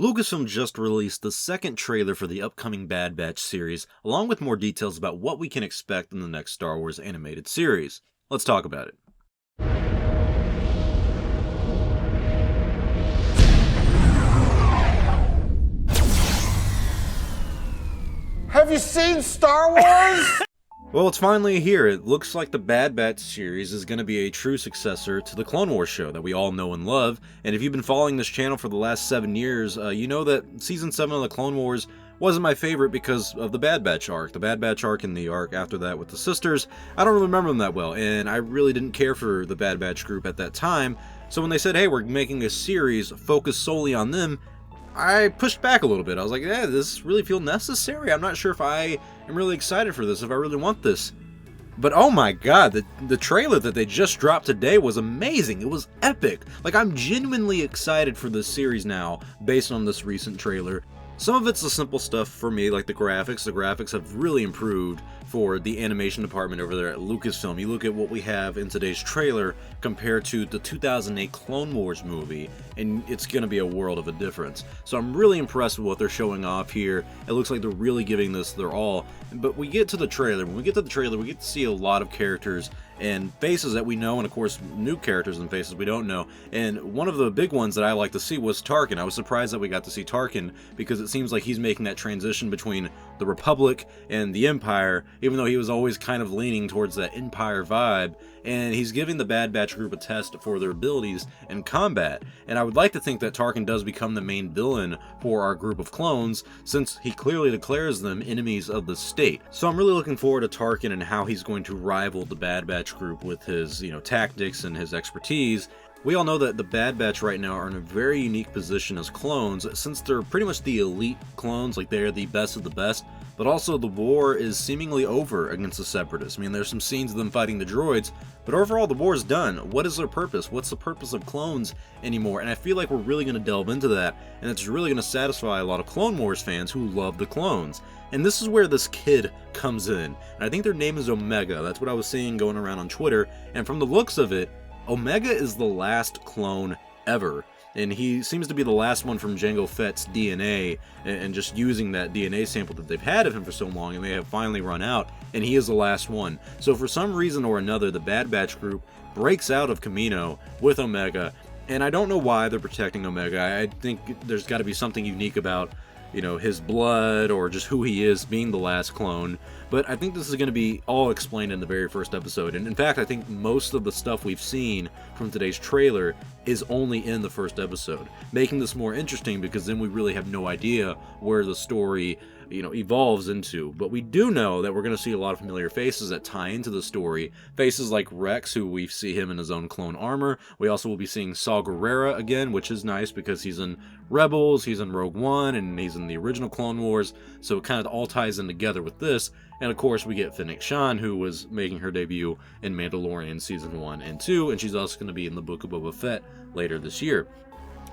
Lucasfilm just released the second trailer for the upcoming Bad Batch series, along with more details about what we can expect in the next Star Wars animated series. Let's talk about it. Have you seen Star Wars? Well, it's finally here. It looks like the Bad Batch series is going to be a true successor to the Clone Wars show that we all know and love. And if you've been following this channel for the last 7 years, you know that Season 7 of the Clone Wars wasn't my favorite because of the Bad Batch arc. The Bad Batch arc and the arc after that with the sisters, I don't really remember them that well, and I really didn't care for the Bad Batch group at that time. So when they said, hey, we're making a series focused solely on them, I pushed back a little bit. I was like, yeah, does this really feel necessary? I'm not sure if I am really excited for this, if I really want this. But oh my god, the trailer that they just dropped today was amazing. It was epic. Like, I'm genuinely excited for this series now, based on this recent trailer. Some of it's the simple stuff for me, like the graphics. The graphics have really improved for the animation department over there at Lucasfilm. You look at what we have in today's trailer compared to the 2008 Clone Wars movie, and it's going to be a world of a difference. So I'm really impressed with what they're showing off here. It looks like they're really giving this their all. But we get to the trailer. When we get to the trailer, we get to see a lot of characters and faces that we know, and of course new characters and faces we don't know. And one of the big ones that I like to see was Tarkin. I was surprised that we got to see Tarkin because it seems like he's making that transition between the Republic and the Empire, even though he was always kind of leaning towards that Empire vibe. And he's giving the Bad Batch group a test for their abilities in combat. And I would like to think that Tarkin does become the main villain for our group of clones, since he clearly declares them enemies of the state. So I'm really looking forward to Tarkin and how he's going to rival the Bad Batch group with his, tactics and his expertise. We all know that the Bad Batch right now are in a very unique position as clones, since they're pretty much the elite clones, like they're the best of the best, but also the war is seemingly over against the Separatists. I mean, there's some scenes of them fighting the droids, but overall the war is done. What is their purpose? What's the purpose of clones anymore? And I feel like we're really going to delve into that, and it's really going to satisfy a lot of Clone Wars fans who love the clones. And this is where this kid comes in, and I think their name is Omega. That's what I was seeing going around on Twitter, and from the looks of it, Omega is the last clone ever, and he seems to be the last one from Jango Fett's DNA, and just using that DNA sample that they've had of him for so long, and they have finally run out, and he is the last one. So for some reason or another, the Bad Batch group breaks out of Kamino with Omega, and I don't know why they're protecting Omega. I think there's got to be something unique about his blood or just who he is being the last clone. But I think this is going to be all explained in the very first episode. And in fact, I think most of the stuff we've seen from today's trailer is only in the first episode, making this more interesting because then we really have no idea where the story evolves into. But we do know that we're going to see a lot of familiar faces that tie into the story. Faces like Rex, who we see him in his own clone armor. We also will be seeing Saw Gerrera again, which is nice because he's in Rebels, he's in Rogue One, and he's in the original Clone Wars. So it kind of all ties in together with this. And of course, we get Fennec Shand, who was making her debut in Mandalorian Season 1 and 2, and she's also going to be in the Book of Boba Fett later this year.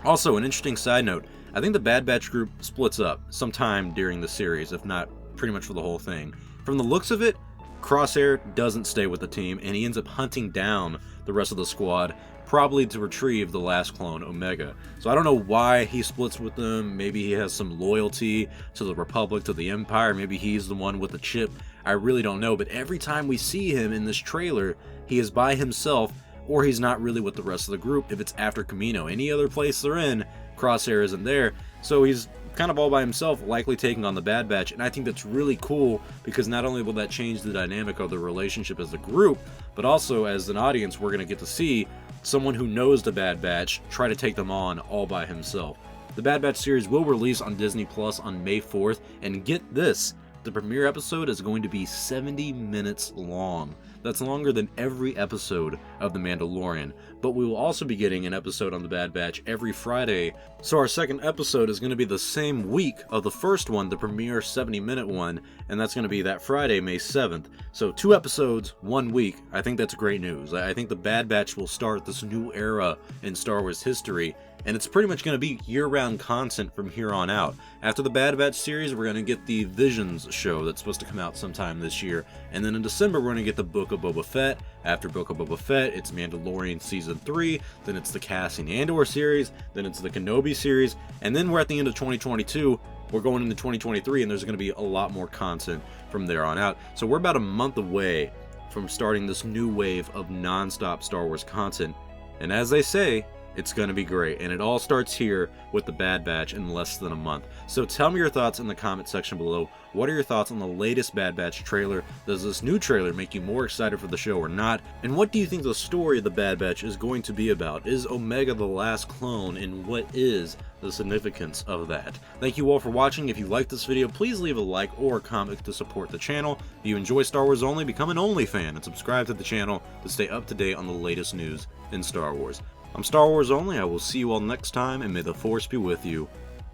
Also, an interesting side note, I think the Bad Batch group splits up sometime during the series, if not pretty much for the whole thing. From the looks of it, Crosshair doesn't stay with the team, and he ends up hunting down the rest of the squad, probably to retrieve the last clone, Omega. So I don't know why he splits with them. Maybe he has some loyalty to the Republic, to the Empire. Maybe he's the one with the chip. I really don't know, but every time we see him in this trailer, he is by himself, or he's not really with the rest of the group if it's after Kamino. Any other place they're in, Crosshair isn't there, so he's kind of all by himself, likely taking on the Bad Batch. And I think that's really cool because not only will that change the dynamic of the relationship as a group, but also as an audience, we're going to get to see someone who knows the Bad Batch try to take them on all by himself. The Bad Batch series will release on Disney Plus on May 4th, and get this, the premiere episode is going to be 70 minutes long. That's longer than every episode of The Mandalorian. But we will also be getting an episode on The Bad Batch every Friday. So our second episode is going to be the same week of the first one, the premiere 70-minute one, and that's going to be that Friday, May 7th. So 2 episodes, 1 week. I think that's great news. I think The Bad Batch will start this new era in Star Wars history, And it's pretty much going to be year-round content from here on out. After the Bad Batch series, we're going to get the Visions show that's supposed to come out sometime this year. And then in December, we're going to get the Book of Boba Fett. After Book of Boba Fett, it's Mandalorian Season 3. Then it's the Cassian Andor series. Then it's the Kenobi series. And then we're at the end of 2022. We're going into 2023, and there's going to be a lot more content from there on out. So we're about a month away from starting this new wave of non-stop Star Wars content. And as they say, it's going to be great, and it all starts here with the Bad Batch in less than a month. So tell me your thoughts in the comment section below. What are your thoughts on the latest Bad Batch trailer? Does this new trailer make you more excited for the show or not? And what do you think the story of the Bad Batch is going to be about? Is Omega the last clone, and what is the significance of that? Thank you all for watching. If you liked this video, please leave a like or a comment to support the channel. If you enjoy Star Wars Only, become an Only fan and subscribe to the channel to stay up to date on the latest news in Star Wars. I'm Star Wars Only. I will see you all next time, and may the Force be with you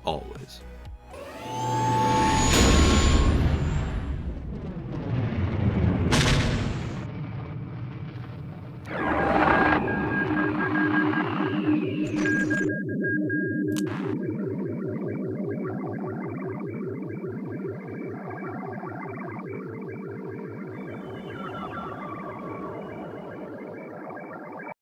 always.